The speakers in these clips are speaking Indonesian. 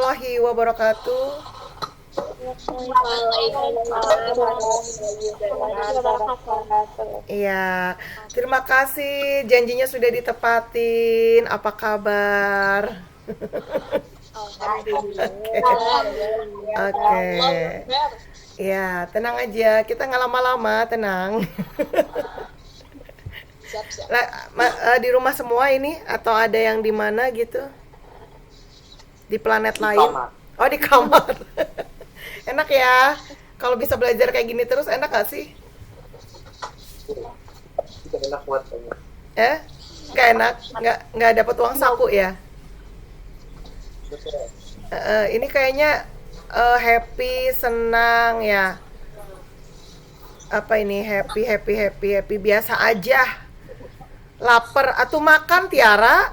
warahmatullahi wabarakatuh. Waalaikumsalam warahmatullahi wabarakatuh. Iya, terima kasih. Janjinya sudah ditepatin. Apa kabar? Alhamdulillah. Oke. Ya, tenang aja. Kita nggak lama-lama, tenang. Siap-siap. Di rumah semua ini atau ada yang di mana gitu? Di planet lain? Oh, di kamar. Enak ya. Kalau bisa belajar kayak gini terus enak gak sih? Tidak enak buat saya. Nggak enak, nggak dapat uang saku ya. Ini kayaknya happy, senang ya. Apa ini happy biasa aja. Lapar atau makan Tiara?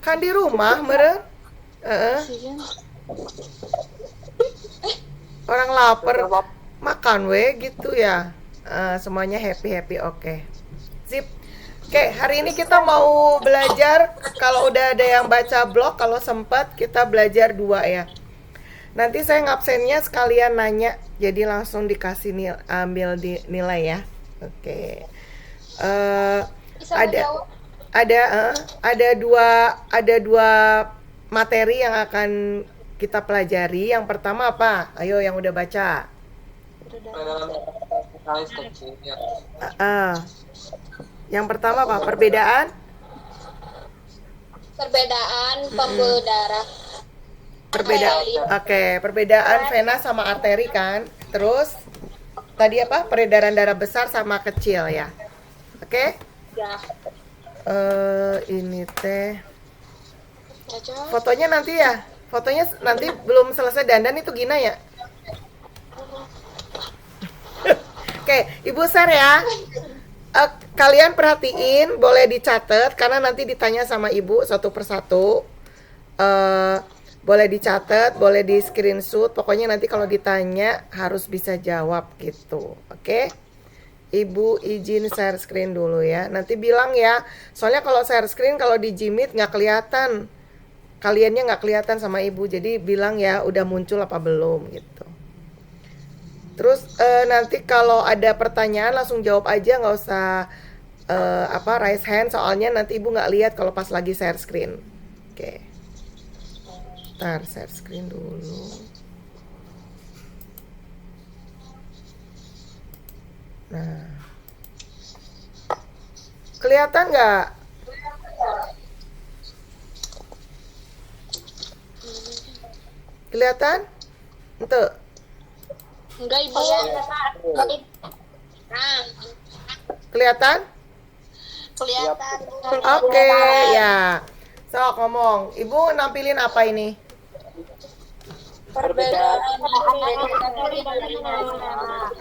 Kan di rumah meren. Orang lapar makan gitu ya. Semuanya happy oke. Sip. Oke, hari ini kita mau belajar. Kalau udah ada yang baca blog, kalau sempat kita belajar 2 ya. Nanti saya ngabsennya sekalian nanya, jadi langsung dikasih ambil nilai ya. Oke. Ada dua materi yang akan kita pelajari. Yang pertama apa? Ayo yang udah baca. Yang pertama apa? Perbedaan pembuluh darah. Perbedaan vena sama arteri kan. Terus tadi apa? Peredaran darah besar sama kecil ya. Oke? Ya. Ini teh. Fotonya nanti ya. Fotonya nanti belum selesai dandan itu Gina ya. Oke, Ibu share ya. Kalian perhatiin, boleh dicatat karena nanti ditanya sama Ibu satu persatu. Boleh dicatat, boleh di screenshot. Pokoknya nanti kalau ditanya harus bisa jawab gitu. Oke? Ibu izin share screen dulu ya. Nanti bilang ya. Soalnya kalau share screen kalau di Jimit nggak kelihatan. Kaliannya nggak kelihatan sama Ibu. Jadi bilang ya udah muncul apa belum gitu. Terus nanti kalau ada pertanyaan langsung jawab aja, nggak usah raise hand, soalnya nanti Ibu nggak lihat kalau pas lagi share screen. Oke. Ntar share screen dulu. Nah, kelihatan nggak? Kelihatan? Untuk Enggak, Ibu. kelihatan? Kelihatan. Oke, ya. So, ngomong. Ibu nampilin apa ini? Perbedaan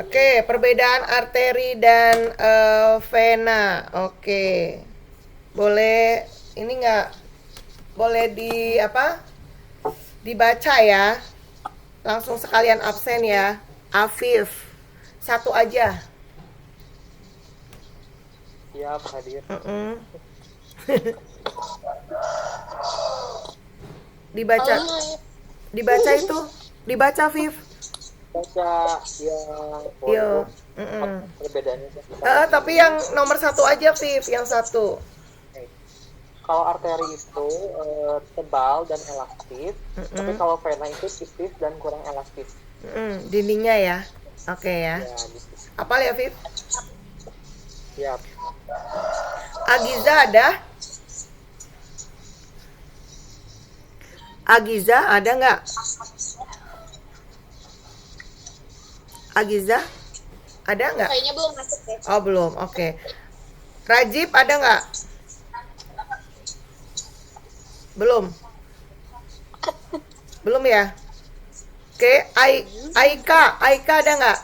Oke, perbedaan arteri dan vena. Oke. Boleh ini nggak? Boleh dibaca ya. Langsung sekalian absen ya. Afif. Satu aja. Siap, hadir. Dibaca itu. Dibaca Afif. Baca yang perbedaannya. Tapi yang nomor 1 aja Afif, yang 1. Kalau arteri itu tebal dan elastis, tapi kalau vena itu tipis dan kurang elastis. Dindingnya ya. Oke ya. Gitu. Apal ya Afif? Siap. Agiza ada nggak? Agiza ada nggak? Kayaknya belum masuk deh. Oh belum, oke. Rajib ada nggak? Belum ya? Oke, Aika ada nggak?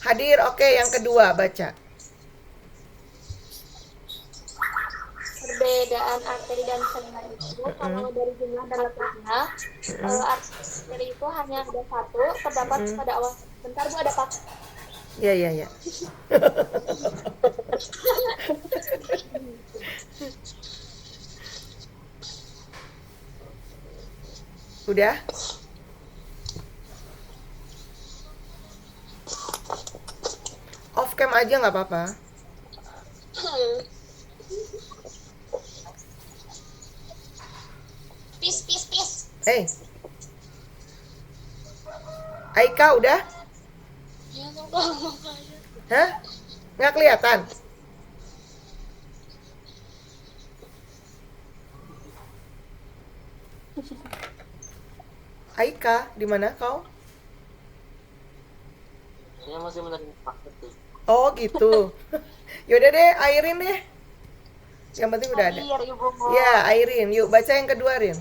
Hadir, oke. Yang kedua baca. Perbedaan arteri dan vena itu kalau dari jumlah dan letaknya, arteri itu hanya ada 1, terdapat pada awal. Bentar Bu, ada Pak. Ya. Udah? Off cam aja nggak apa-apa. Pis. Aika udah? Ya enggak. Hah? Nggak kelihatan? Aika, di mana kau? Saya masih menerima paket tuh. Oh gitu. Yaudah deh, airin deh. Yang penting udah ada. Hadir, Ibu. Ya, airin. Yuk baca yang kedua, Rin.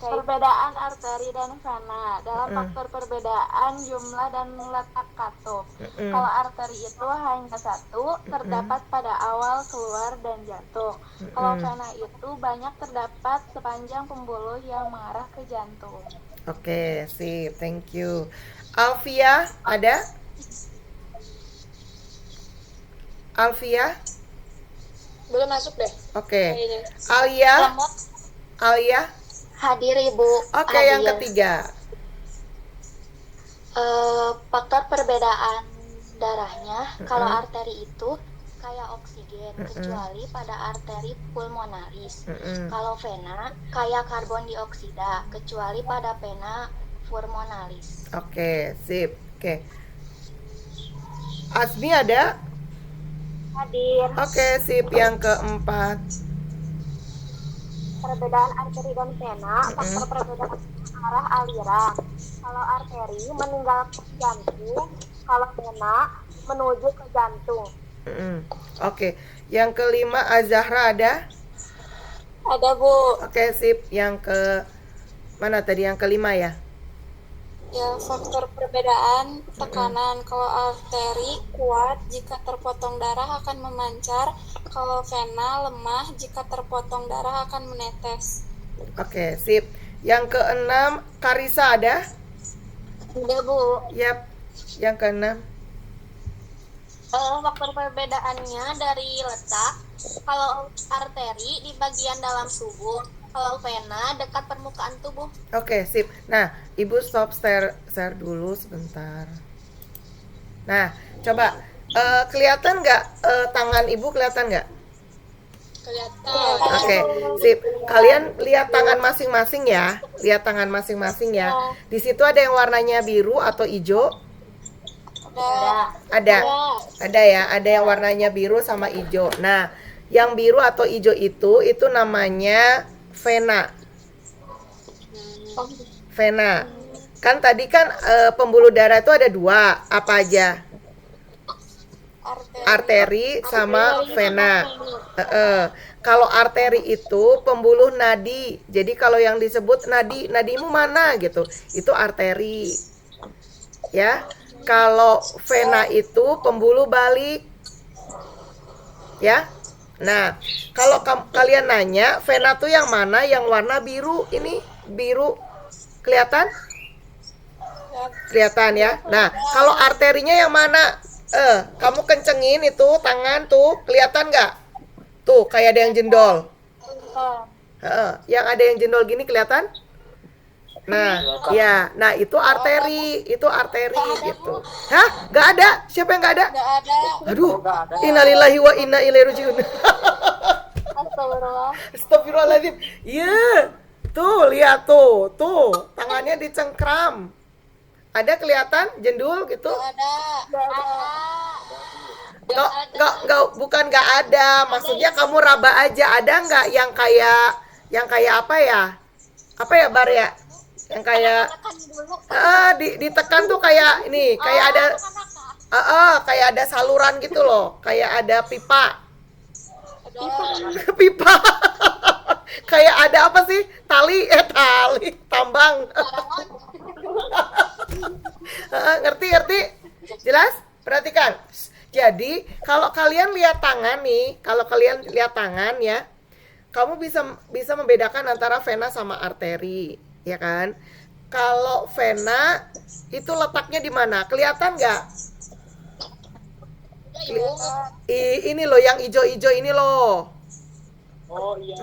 Perbedaan arteri dan vena dalam faktor perbedaan jumlah dan letak katup. Kalau arteri itu hanya satu, terdapat pada awal, keluar, dan jantung. Kalau vena itu banyak terdapat sepanjang pembuluh yang mengarah ke jantung. Oke, sip. Thank you. Alfia, ada? Alfia? Belum masuk deh. Oke. Alia? Alia? Hadir, Ibu. Oke, yang ketiga. Faktor perbedaan darahnya, kalau arteri itu kayak oksigen, kecuali pada arteri pulmonaris. Kalau vena kayak karbon dioksida, kecuali pada vena pulmonaris. Oke, sip. Oke. Asmi ada? Hadir. Oke, sip. Yang keempat. Perbedaan arteri dan vena, faktor perbedaan arah aliran. Kalau arteri meninggalkan jantung, kalau vena menuju ke jantung. Oke. Yang kelima, Azahra ada? Ada, Bu. Oke, sip. Yang ke mana tadi? Yang kelima ya? Ya, faktor perbedaan tekanan. Kalau arteri kuat, jika terpotong darah akan memancar. Kalau vena lemah, jika terpotong darah akan menetes. Oke, sip. Yang keenam, Karisa ada? Udah, Bu. Yap. Yang keenam. Faktor perbedaannya dari letak. Kalau arteri di bagian dalam tubuh, kalau vena dekat permukaan tubuh. Oke, sip. Nah, Ibu stop share dulu sebentar. Nah, coba kelihatan nggak tangan Ibu kelihatan nggak? Kelihatan. Oke, sip. Kalian lihat tangan masing-masing ya. Lihat tangan masing-masing ya. Di situ ada yang warnanya biru atau hijau? Ada. Ada ya, ada yang warnanya biru sama hijau. Nah, yang biru atau hijau itu namanya vena. Vena. Kan tadi kan pembuluh darah itu ada dua, apa aja? Arteri sama vena. Kalau arteri itu pembuluh nadi. Jadi kalau yang disebut nadimu mana gitu, itu arteri. Ya. Kalau vena itu pembuluh balik. Ya. Nah, kalau kalian nanya, vena tuh yang mana? Yang warna biru ini, biru. Kelihatan? Kelihatan ya. Nah, kalau arterinya yang mana? Kamu kencengin itu tangan tuh, kelihatan nggak? Tuh, kayak ada yang jendol. Yang ada yang jendol gini kelihatan? Nah, ya, nah itu arteri gitu. Hah? Nggak ada? Siapa yang nggak ada? Nggak ada. Aduh, innalillahi wa inna ilaihi rajiun. Astagfirullah. Astagfirullahaladzim. Iya, tuh lihat tuh, tangannya dicengkram. Ada kelihatan jendul gitu? Bukan nggak ada. Maksudnya kamu raba aja. Ada nggak yang kayak apa ya? Apa ya, Bar ya? Yang kayak ditekan tuh kayak ini, kayak ada kayak ada saluran gitu loh, kayak ada pipa. Pipa. Kayak ada apa sih? Tali tambang. Ngerti? Jelas? Perhatikan. Jadi, kalau kalian lihat tangan ya, kamu bisa membedakan antara vena sama arteri, ya kan? Kalau vena itu letaknya di mana? Kelihatan nggak? Ini loh yang hijau-hijau ini loh. Oh iya.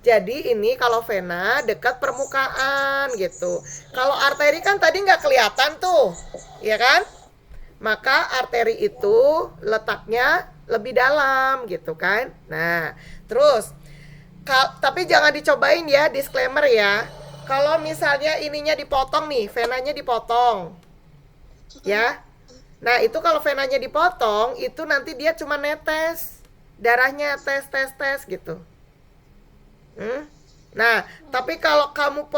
Jadi ini kalau vena dekat permukaan gitu. Kalau arteri kan tadi nggak kelihatan tuh, ya kan? Maka arteri itu letaknya lebih dalam gitu kan. Nah, terus tapi jangan dicobain ya, disclaimer ya. Kalau misalnya ininya dipotong nih, venanya dipotong. Ya. Nah, itu kalau venanya dipotong, itu nanti dia cuma netes. Darahnya tes gitu. Nah, tapi kalau kamu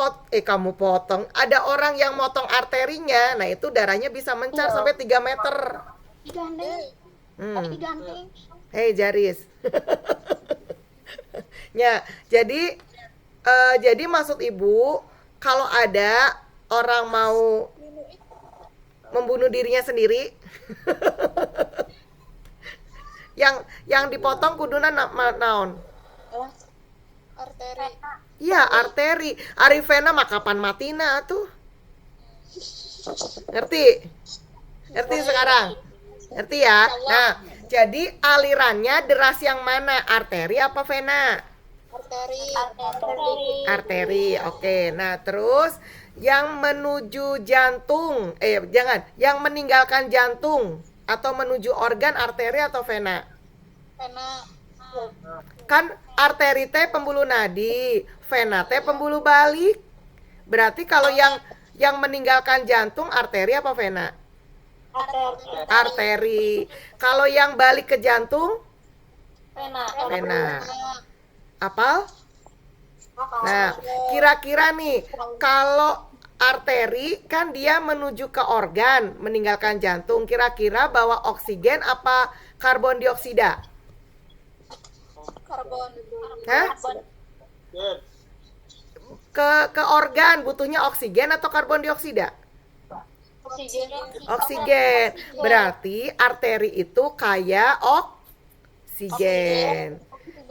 potong, ada orang yang motong arterinya, nah itu darahnya bisa mencar sampai 3 meter. Digandeng. Digandeng. Hei Jaris. Ya, jadi maksud ibu, kalau ada orang mau membunuh dirinya sendiri, yang dipotong kuduna naon? Arteri. Iya, arteri. Ari vena mah kapan matina tuh? Ngerti? Ngerti sekarang? Ngerti ya? Nah, jadi alirannya deras yang mana? Arteri apa vena? Arteri. Arteri. Oke. Nah, terus yang menuju jantung, yang meninggalkan jantung atau menuju organ arteri atau vena? Vena. Kan arteri teh pembuluh nadi, vena teh pembuluh balik. Berarti kalau yang meninggalkan jantung arteri apa vena? Arteri. Kalau yang balik ke jantung? Vena. Apal? Nah, kira-kira nih, kalau arteri kan dia menuju ke organ, meninggalkan jantung. Kira-kira bawa oksigen apa karbon dioksida? Karbon. Hah? Ke organ butuhnya oksigen atau karbon dioksida? Oksigen. Berarti arteri itu kaya oksigen.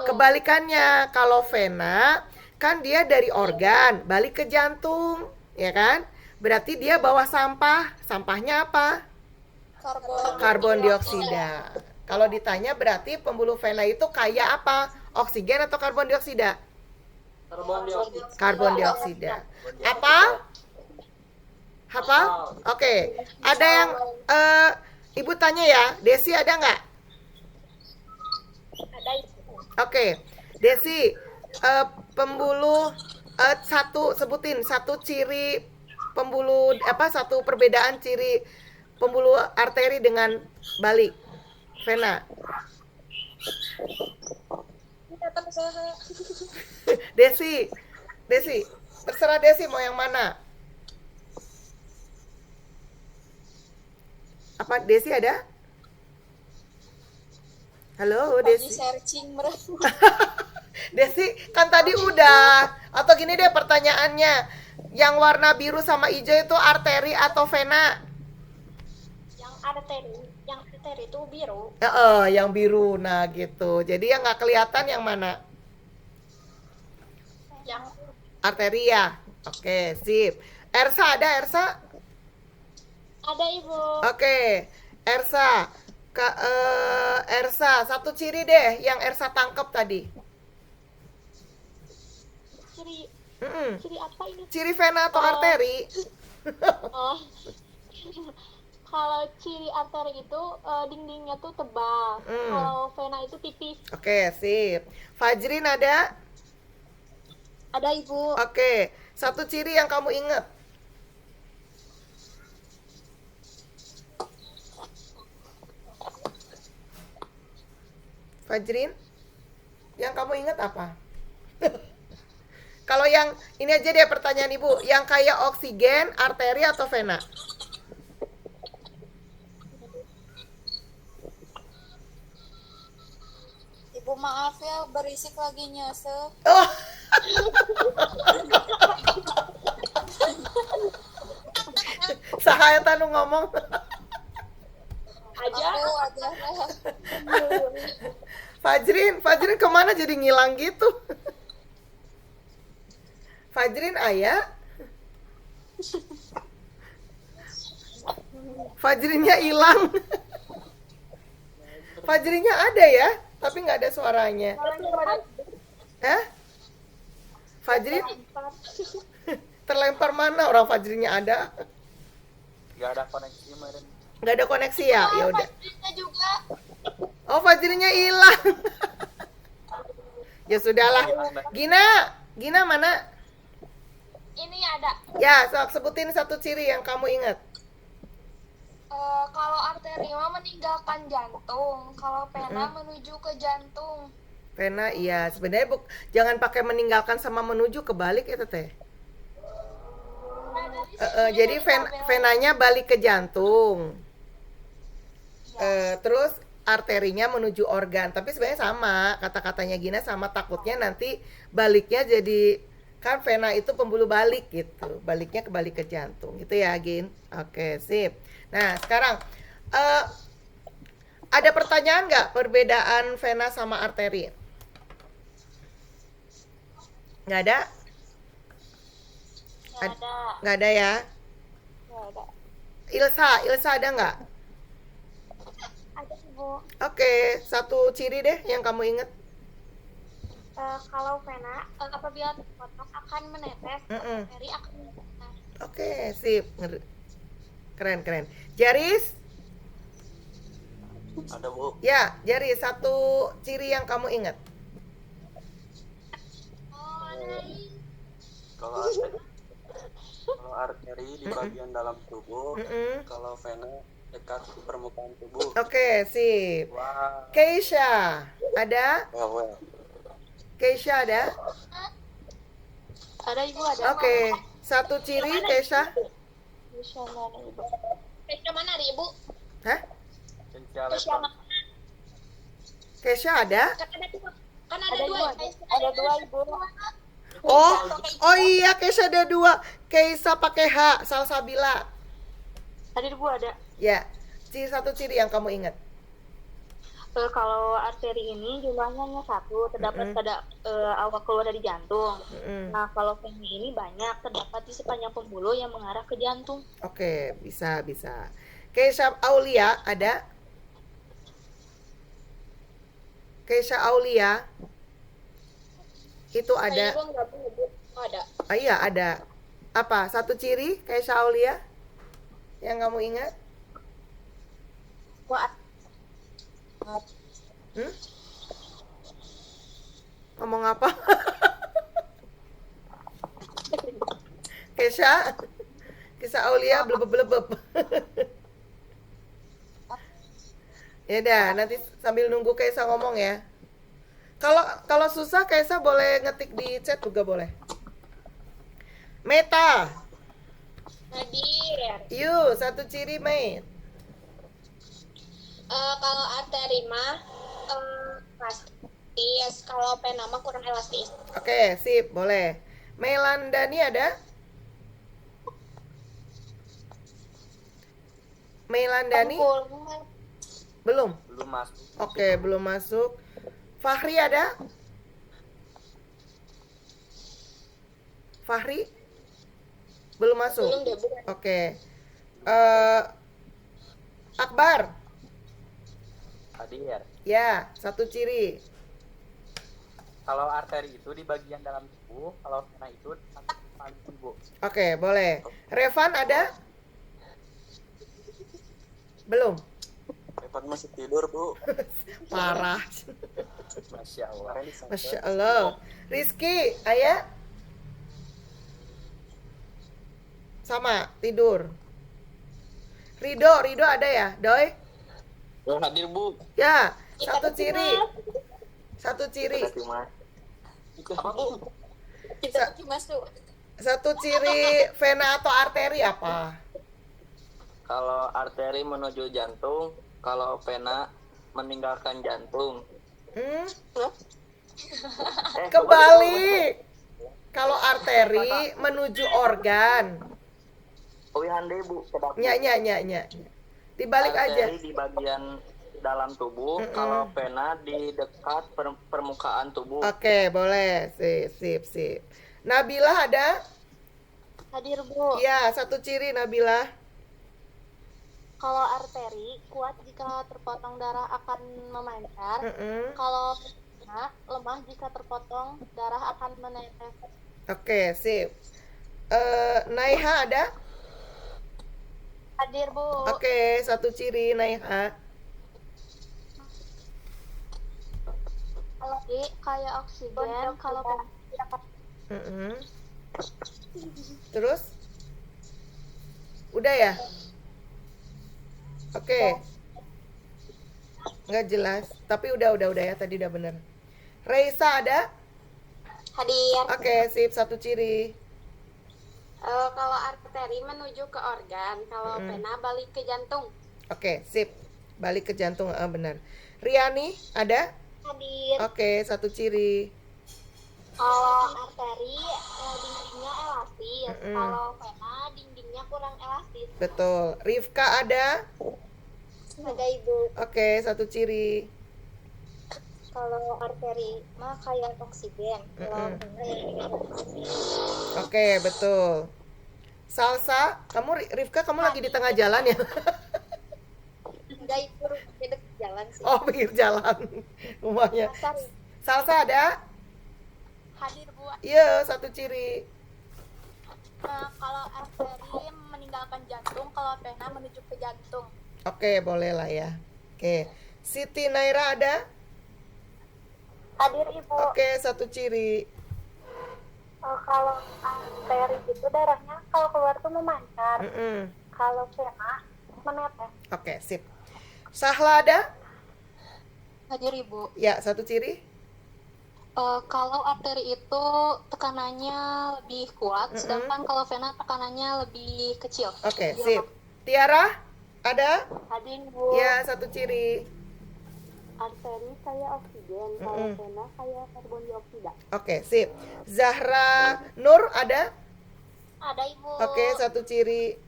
Kebalikannya, kalau vena kan dia dari organ balik ke jantung, ya kan? Berarti dia bawa sampah. Sampahnya apa? Karbon dioksida. Kalau ditanya berarti pembuluh vena itu kaya apa? Oksigen atau karbon dioksida? Karbon dioksida. Apa? Oke. Ada yang Ibu tanya ya, Desi ada nggak? Ada. Oke. Desi, pembuluh sebutin satu ciri pembuluh satu perbedaan ciri pembuluh arteri dengan balik vena. Desi, terserah Desi mau yang mana? Apa Desi ada? Halo Desi. Searching Desi kan tadi udah. Atau gini deh pertanyaannya, yang warna biru sama hijau itu arteri atau vena? Yang arteri itu biru. Yang biru. Nah gitu. Jadi yang nggak kelihatan yang mana? Yang Arteri ya. Oke, sip. Ersa ada Ersa? ada Ibu. Oke, Ersa. Ersa, satu ciri deh yang Ersa tangkap tadi. Ciri apa ini? Ciri vena atau arteri? Oh. Kalau ciri arteri itu dindingnya tuh tebal. Kalau vena itu tipis. Oke, sip. Fajrin ada? Ada Ibu. Oke, satu ciri yang kamu ingat. Fajrin, yang kamu ingat apa? Kalau yang ini aja deh pertanyaan Ibu, yang kayak oksigen, arteri atau vena? Ibu maaf ya, berisik lagi nyese. Oh. Sahaya tanu ngomong. Aja. Aku aja. Fajrin kemana jadi ngilang gitu? Fajrin ayah? Fajrinnya hilang. Fajrinnya ada ya, tapi nggak ada suaranya. Hah? Fajri terlempar mana? Orang Fajrinya ada. Nggak ada koneksi kemarin. Nggak ada koneksi ya? Ya udah. Fajrinya juga. Oh, Fajrinya hilang. Ya sudahlah. Gina mana? Ini ada. Ya, sok sebutin satu ciri yang kamu ingat. Kalau arteri mah meninggalkan jantung, kalau pena menuju ke jantung. Vena, iya. Sebenarnya jangan pakai meninggalkan sama menuju, kebalik itu teh. Jadi venanya balik ke jantung. Terus arterinya menuju organ. Tapi sebenarnya sama, kata-katanya Gina sama, takutnya nanti baliknya jadi, kan vena itu pembuluh balik gitu. Baliknya kebalik ke jantung. Gitu ya, Gin. Oke, sip. Nah, sekarang ada pertanyaan nggak perbedaan vena sama arteri? Nggak ada? Nggak ada ya? Ilsa ada nggak? Ada Ibu. Oke, satu ciri deh yang kamu inget. Kalau vena apabila terpotong akan menetes, arteri akan menetes. Oke, sip. Keren. Jaris? Ada, Bu. Ya, Jaris, satu ciri yang kamu inget. Kalau arteri di bagian dalam tubuh, kalau vena dekat di permukaan tubuh. Oke, sip. Wah. Keisha, ada? Well. Keisha ada? Ada Ibu, ada. Oke, satu ciri Keisha. Bisa mana Ibu? Keisha mana ada Ibu? Hah? Keisha mana? Keisha ada? Kan ada Ada dua. Ibu, ada dua Ibu. Oh iya, Keisha ada dua. Keisha pakai H, Salsabila. Ada Ibu, ada. Ya, satu ciri yang kamu ingat. Kalau arteri ini jumlahnya hanya satu, terdapat pada awal keluar dari jantung. Nah, kalau vena ini banyak, terdapat di sepanjang pembuluh yang mengarah ke jantung. Oke, bisa. Keisha Aulia ada? Keisha Aulia itu ada? Ibu enggak Bu. Ada. Iya, ada. Apa? Satu ciri Keisha Aulia yang kamu ingat? Wah, Ngomong apa? Keisha Aulia blebeb. Ya udah, nanti sambil nunggu Keisha ngomong ya. Kalau susah Keisha boleh ngetik di chat juga boleh. Meta. Nadir. Yuk, satu ciri Mei. Kalau arteri mah elastis, kalau pena mah kurang elastis. Oke, sip, boleh. Melandani ada? Melandani? Belum. Belum masuk. Oke, belum masuk. Fahri ada? Fahri? Belum masuk. Belum deh, Bu. Oke. Akbar? Hadir. Ya, satu ciri. Kalau arteri itu di bagian dalam tubuh, kalau vena itu di samping tubuh. Oke, boleh. Revan ada? Belum. Evan masih tidur, Bu. Parah. Masya Allah. Masya Allah. Rizky, ayah? Sama, tidur. Rido ada ya, Doi? Hadir, Bu. Ya, satu ciri. Apa, Bu? Kita masuk. Satu ciri vena atau arteri apa? Kalau arteri menuju jantung, kalau vena meninggalkan jantung. Kebalik. Kalau arteri menuju organ. Hande Bu, Nya. Dibalik aja. arteri di bagian dalam tubuh, kalau vena di dekat permukaan tubuh. Oke, boleh. Sip. Nabila ada? hadir Bu. Ya, satu ciri Nabila. Kalau arteri kuat jika terpotong darah akan memancar. Kalau pena lemah jika terpotong, darah akan menetes. Oke, sip. Naiha ada? Hadir, Bu. Oke, satu ciri Naiha. Kalau kayak oksigen, kalau pena Mm-mm. Terus? Udah ya? Oke. Nggak jelas, tapi udah ya, tadi udah bener. Reisa ada? hadir. Oke, sip, satu ciri. Kalau arteri menuju ke organ, kalau pena balik ke jantung. Oke, sip. Balik ke jantung, benar. Riani ada? Hadir. Oke, satu ciri. Kalau arteri dindingnya elastis, kalau pena dindingnya kurang elastis. Betul. Rifka ada? Ada, Ibu. Oke, satu ciri. Kalau arteri mah kayak oksigen, kalau pena Oke, betul. Salsa, Rifka, kamu lagi di tengah jalan ya? enggak, itu rumahnya deket jalan sih. Oh, pinggir jalan. Rumahnya. Salsa ada? Hadir, Bu. Iya, satu ciri. Kalau arteri meninggalkan jantung, kalau pena menuju ke jantung. Oke, boleh lah ya. Oke. Siti Naira ada? Hadir, Ibu. Oke, satu ciri. Kalau arteri itu darahnya kalau keluar tuh memancar. Kalau pena menetes. Oke, sip. Sahla ada? Hadir, Ibu. Ya, satu ciri. Kalau arteri itu tekanannya lebih kuat, sedangkan kalau vena tekanannya lebih kecil. Oke, sip. Tiara ada? Hadir, Bu. Ya, satu ciri. Arteri kayak oksigen, kalau vena kayak karbon dioksida. Oke, sip. Zahra Nur ada? Ada, Ibu. Oke, satu ciri.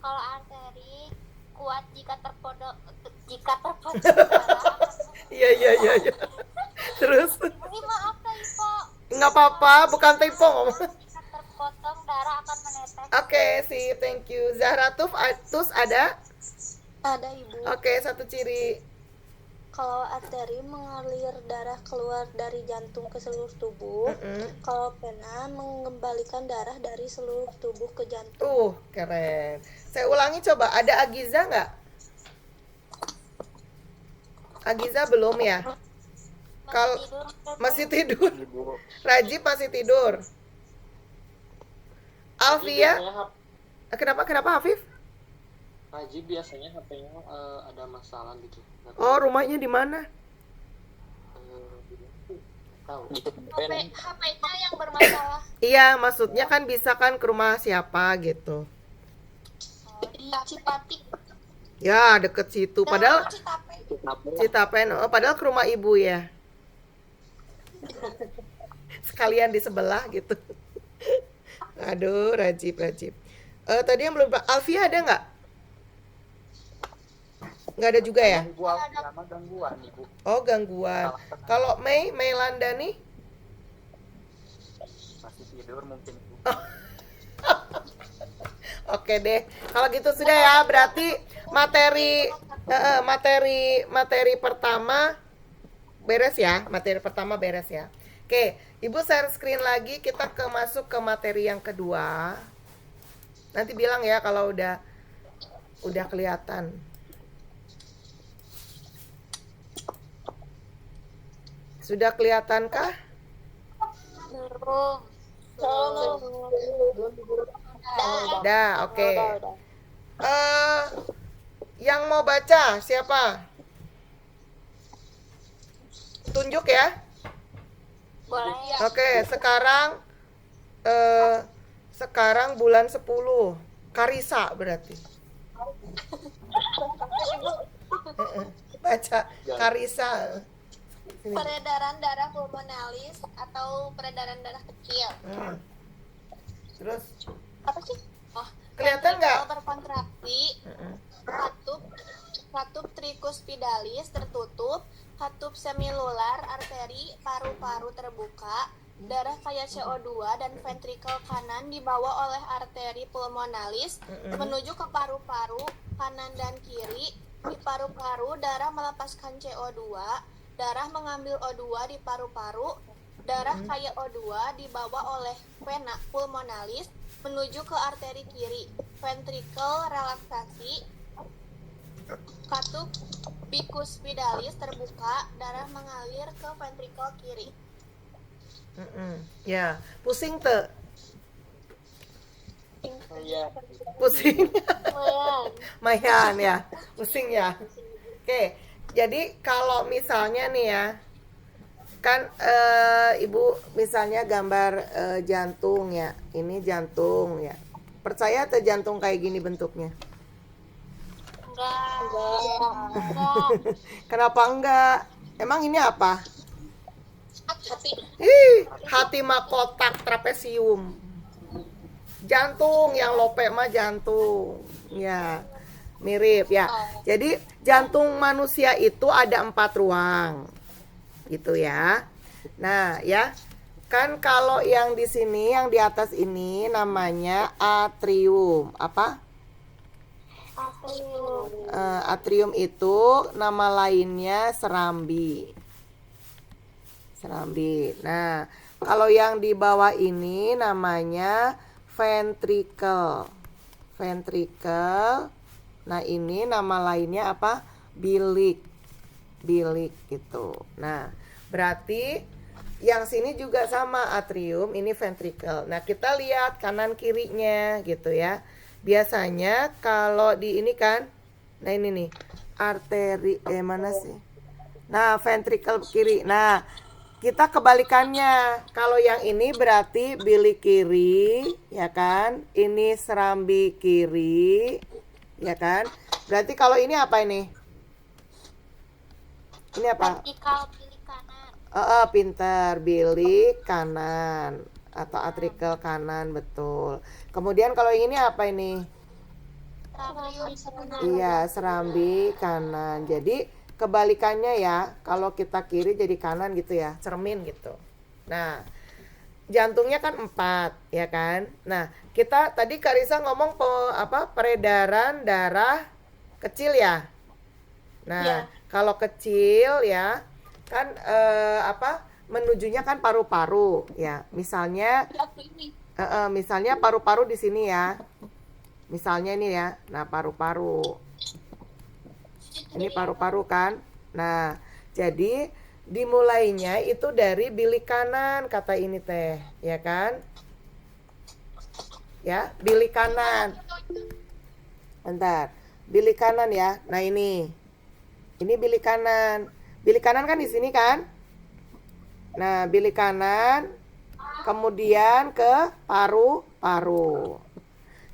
Kalau arteri kuat jika terpotong darah. Iya. Terus? Ini maaf, Ibu. Nggak apa-apa, bukan typo ngomong. Jika terpotong darah akan menetes. Oke, sip, thank you. Zahra Tus ada? Ada, Ibu. Oke, satu ciri. Kalau arteri mengalir darah keluar dari jantung ke seluruh tubuh, kalau pena mengembalikan darah dari seluruh tubuh ke jantung. Keren. Saya ulangi coba, ada Agiza nggak? Agiza belum ya? Kalau masih tidur. Rajib masih tidur. Alfia, kenapa Hafif? Haji biasanya HP-nya ada masalah gitu. Oh, rumahnya di mana? Tahu. HP-nya yang bermasalah. Iya, maksudnya kan bisa kan ke rumah siapa gitu. Di Cipati. Ya, deket situ. Padahal Citape. Citapen. Oh, padahal ke rumah ibu ya. Sekalian di sebelah gitu. Aduh, Rajib. Tadi yang belum, Alfia ada nggak? Nggak ada juga ya? Gangguan, Ibu. Oh, gangguan. Kalau Mei Landani? Masih tidur mungkin, Ibu. Oke deh. Kalau gitu sudah ya, berarti materi pertama beres ya. Materi pertama beres ya. Oke, Ibu share screen lagi, kita masuk ke materi yang kedua. Nanti bilang ya kalau udah kelihatan. Sudah kelihatankah? Belum. Udah, oke. Yang mau baca siapa? Tunjuk ya. Boleh. Oke, sekarang bulan 10. Karisa berarti. Baca Karisa. Sini. Peredaran darah pulmonalis atau peredaran darah kecil. Terus Apa sih? kelihatan nggak? Ventrikel berkontraksi, katup tricuspidalis tertutup, katup semilular arteri paru-paru terbuka, darah kaya CO2 dan ventrikel kanan dibawa oleh arteri pulmonalis menuju ke paru-paru kanan dan kiri. Di paru-paru darah melepaskan CO2, darah mengambil O2 di paru-paru, darah kaya O2 dibawa oleh vena pulmonalis menuju ke arteri kiri, ventrikel relaksasi, katup bicuspidalis terbuka, darah mengalir ke ventrikel kiri. Ya, pusing tuh. Iya. Pusing. Lumayan. Mayan ya, pusing ya. Oke, jadi kalau misalnya nih ya, kan ibu misalnya gambar jantung ya, ini jantung ya. Percaya atau jantung kayak gini bentuknya? Enggak. Kenapa enggak? Emang ini apa? Hati. Hati mah kotak trapesium. Jantung yang lope mah jantung. Ya, mirip ya. Jadi jantung manusia itu ada 4 ruang. Gitu ya. Nah, ya. Kan kalau yang di sini, yang di atas ini namanya atrium. Apa? Atrium itu nama lainnya serambi. Serambi. Nah, kalau yang di bawah ini namanya ventricle. Ventricle. Nah, ini nama lainnya apa? Bilik. Bilik gitu. Nah, berarti yang sini juga sama atrium, ini ventricle. Nah, kita lihat kanan kirinya gitu ya. Biasanya kalau di ini kan, nah ini nih, arteri mana sih? Nah, ventricle kiri. Nah, kita kebalikannya. Kalau yang ini berarti bilik kiri, ya kan? Ini serambi kiri, ya kan? Berarti kalau ini apa ini? Ini apa? Vertikal bilik kanan. Pintar, bilik kanan atau atrikel kanan, betul. Kemudian kalau yang ini apa ini? Iya, serambi kanan. Jadi kebalikannya ya, kalau kita kiri jadi kanan gitu ya, cermin gitu. Nah, jantungnya kan 4, ya kan? Nah, kita tadi Karisa ngomong peredaran darah kecil ya. Nah, kalau kecil ya, kan menujunya kan paru-paru ya. Misalnya misalnya paru-paru di sini ya. Misalnya ini ya. Nah, paru-paru. Ini paru-paru kan. Nah, jadi dimulainya itu dari bilik kanan kata ini teh, ya kan? Ya, bilik kanan. Bentar. Bilik kanan ya. Nah, ini. Ini bilik kanan. Bilik kanan kan di sini kan? Nah, bilik kanan kemudian ke paru-paru.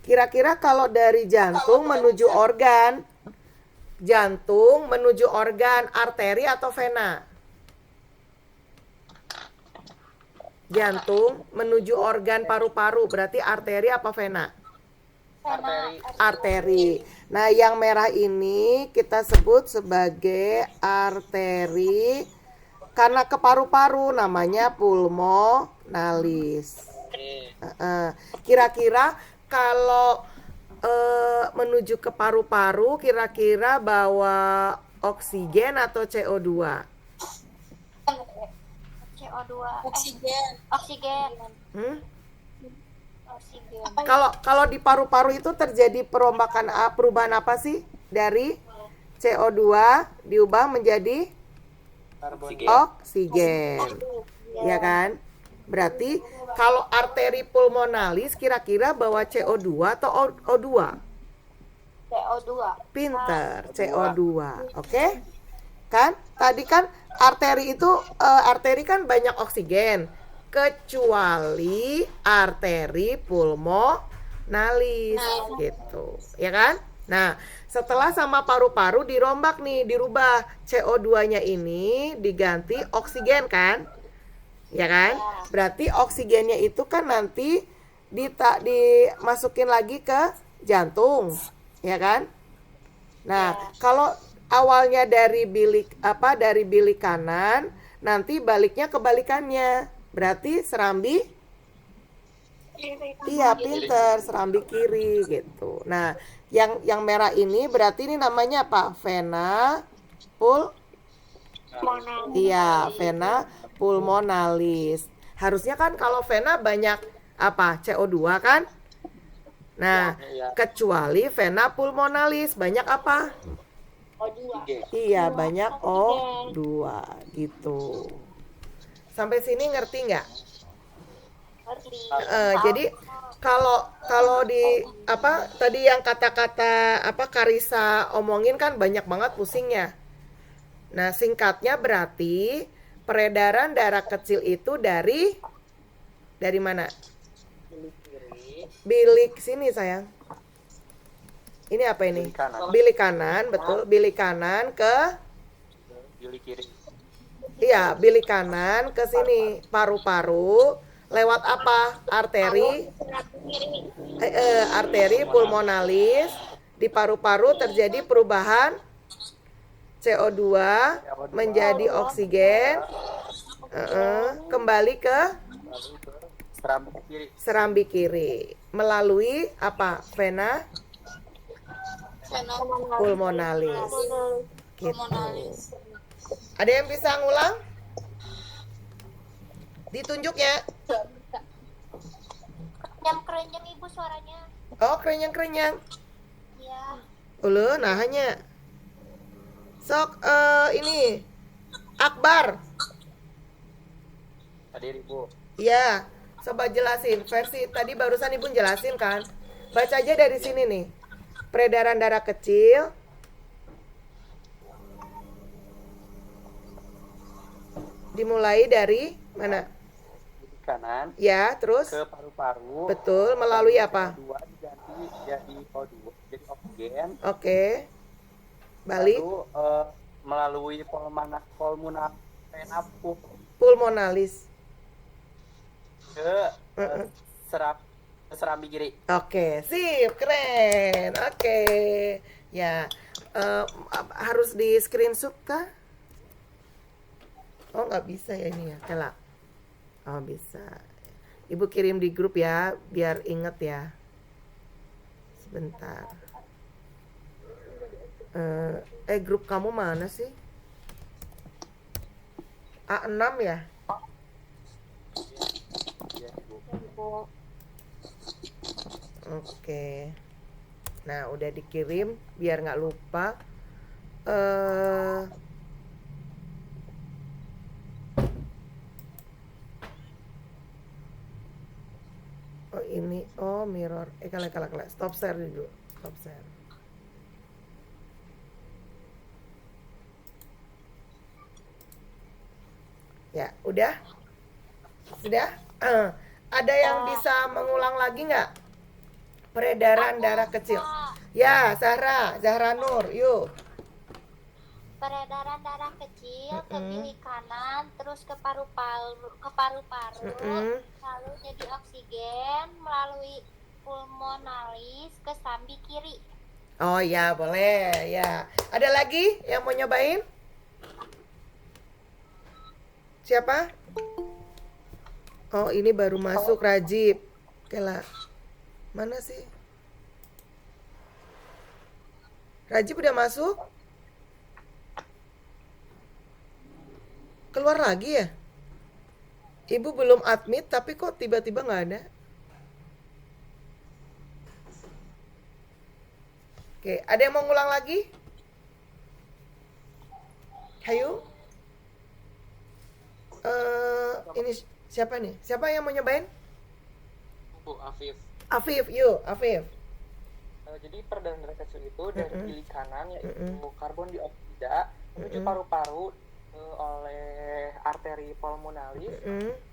Kira-kira kalau dari jantung menuju organ, arteri atau vena? Jantung menuju organ paru-paru berarti arteri apa vena? Arteri. Nah, yang merah ini kita sebut sebagai arteri karena ke paru-paru namanya pulmonalis. Kira-kira kalau menuju ke paru-paru kira-kira bawa oksigen atau CO2? Oksigen. Kalau di paru-paru itu terjadi perubahan apa sih? Dari CO2 diubah menjadi oksigen. Ya kan? Berarti kalau arteri pulmonalis kira-kira bawa CO2 atau O2? CO2. Pinter, CO2. Oke? Kan? Tadi kan arteri itu arteri kan banyak oksigen kecuali arteri pulmonalis gitu. Ya kan? Nah, setelah sama paru-paru dirubah CO2-nya ini diganti oksigen kan? Ya kan? Berarti oksigennya itu kan nanti dimasukin lagi ke jantung, ya kan? Nah, kalau awalnya dari bilik kanan, nanti baliknya kebalikannya. Berarti serambi iya, pinter, serambi kiri gitu. Nah, yang merah ini berarti ini namanya apa? Vena Iya, vena pulmonalis. Harusnya kan kalau vena banyak apa? CO2 kan? Nah, Iya. kecuali vena pulmonalis banyak apa? Iya, banyak O2 gitu. Sampai sini ngerti nggak? Jadi kalau di apa tadi yang kata-kata apa Karisa omongin kan banyak banget pusingnya. Nah, singkatnya berarti peredaran darah kecil itu dari mana? Bilik sini sayang. Ini apa ini? Bilik kanan. Bilik kanan, betul. Bilik kanan ke Bilik kiri. iya, bilik kanan ke sini paru-paru lewat apa? Arteri arteri pulmonalis di paru-paru terjadi perubahan CO2 menjadi oksigen kembali ke Serambi kiri. serambi kiri melalui apa? Vena pulmonalis. Gitu. Ada yang bisa ngulang? Ditunjuk ya. Yang kerenjang ibu suaranya. Oh, kerenyang-kerenyang. Ya. Ulu, nah hanya. Sok ini Akbar. Hadir Ibu. Iya, coba jelasin. Versi tadi barusan Ibu jelasin kan. Baca aja dari sini nih. Peredaran darah kecil dimulai dari mana? Bilik kanan Ya, terus ke paru-paru. betul melalui apa? CO2 diganti jadi O2, jadi oksigen. Oke. Balik Lalu melalui pulmonar vena pulmonalis. ke serambi kiri. Oke, sip, keren. Oke. Ya, harus di screenshot kah? Oh, nggak bisa ya ini ya, kelak. Oh, bisa. Ibu kirim di grup ya, biar inget ya. Sebentar. Grup kamu mana sih? A6 ya? Ya, Ibu. Oke. Nah, udah dikirim biar nggak lupa. Oh ini, oh mirror. Kalah. Stop share dulu. Stop share. Ya, udah? Sudah? Ada yang bisa mengulang lagi nggak? Peredaran darah kecil. Ya, Zahra Nur, yuk. Peredaran darah kecil ke bilik kanan, terus ke paru-paru, lalu jadi oksigen melalui pulmonalis ke serambi kiri. Oh ya, boleh ya. Ada lagi yang mau nyobain? Siapa? Oh, ini baru masuk Rajib. Oke lah. Mana sih? Rajib udah masuk? Keluar lagi ya? Ibu belum admit tapi kok tiba-tiba nggak ada? Oke, ada yang mau ngulang lagi? Hayu? Ini siapa nih? Siapa yang mau nyobain? Bu Afif. Afif, yuk, Afif. Jadi peredaran darah kecil itu dari bilik kanan yaitu karbon dioksida menuju paru-paru oleh arteri pulmonalis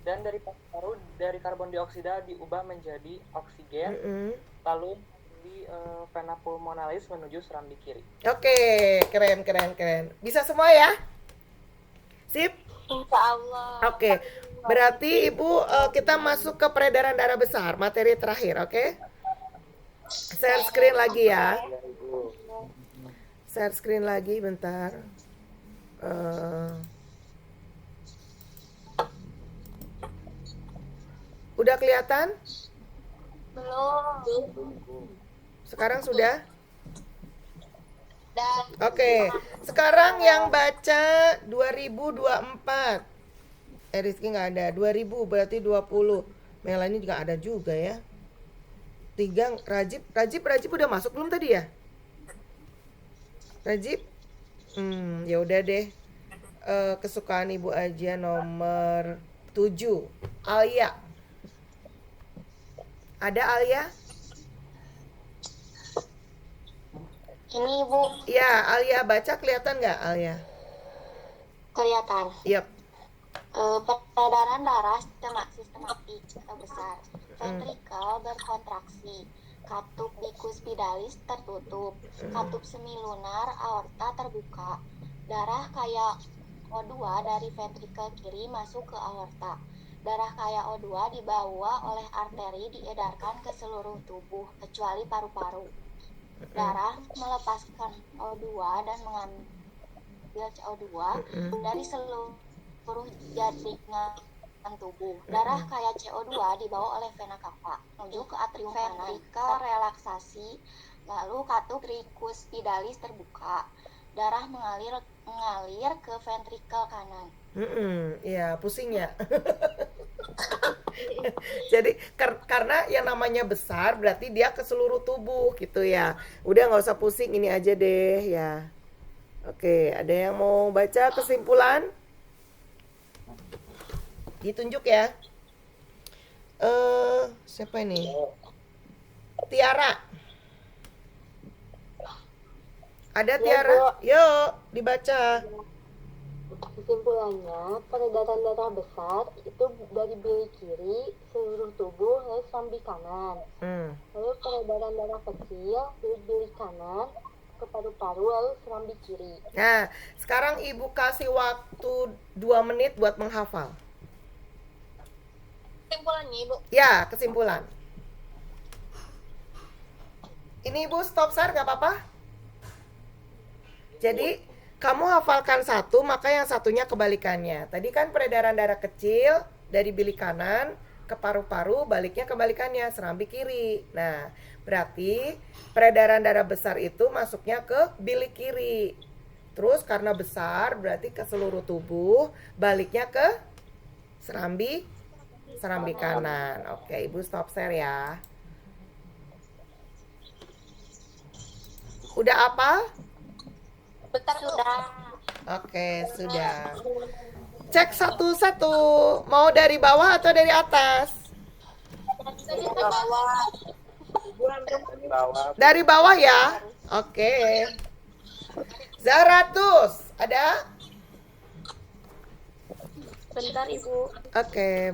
dan dari paru-paru dari karbon dioksida diubah menjadi oksigen lalu di vena pulmonalis menuju serambi kiri. Oke, keren. Bisa semua ya? Sip. Insya Allah. Oke, berarti Ibu kita masuk ke peredaran darah besar, materi terakhir, oke? Share screen lagi ya. Share screen lagi, bentar. Udah kelihatan? Belum. Sekarang sudah? Dan Oke, sekarang yang baca 2024. Rizky nggak ada. 2000 berarti 20. Melani juga ada juga ya. 3 Rajib udah masuk belum tadi ya? Rajib? Ya udah deh. Kesukaan Ibu aja nomor 7. Alia. Ada Alia? ini Ibu Ya, Alia baca kelihatan nggak Alia? kelihatan. Yap. Peredaran darah sistematik atau besar. Ventrikel berkontraksi. Katup bikuspidalis tertutup. Katup semilunar aorta terbuka. Darah kaya O2 dari ventrikel kiri masuk ke aorta. Darah kaya O2 dibawa oleh arteri diedarkan ke seluruh tubuh kecuali paru-paru. Darah melepaskan O2 dan mengambil CO2 dari seluruh jaringan tubuh. Darah kaya CO2 dibawa oleh vena cava menuju ke atrium ventrikel relaksasi, lalu katup trikuspidalis terbuka. Darah mengalir ke ventrikel kanan. Ya pusing ya. Jadi karena yang namanya besar berarti dia ke seluruh tubuh gitu ya. Udah nggak usah pusing, ini aja deh ya. Oke, ada yang mau baca kesimpulan? Ditunjuk ya. Siapa ini? Tiara. Ada Tiara? Yuk, dibaca. Kesimpulannya, peredaran darah besar itu dari bili kiri, seluruh tubuh, lalu sambil kanan. Lalu peredaran darah kecil dari bili kanan ke paru-paru, lalu serambi kiri. Nah, sekarang Ibu kasih waktu 2 menit buat menghafal. Kesimpulannya Ibu. Ya, kesimpulan. Ini Ibu stop share nggak apa-apa? Jadi, kamu hafalkan satu, maka yang satunya kebalikannya. Tadi kan peredaran darah kecil dari bilik kanan ke paru-paru, baliknya kebalikannya, serambi kiri. Nah, berarti peredaran darah besar itu masuknya ke bilik kiri. Terus karena besar, berarti ke seluruh tubuh, baliknya ke serambi kanan. Oke, Ibu stop share ya. Udah apa? Bentar sudah. Oke, sudah. Cek satu-satu. Mau dari bawah atau dari atas? Dari bawah ya. Oke. Zaratus, ada? Bentar Ibu. Oke.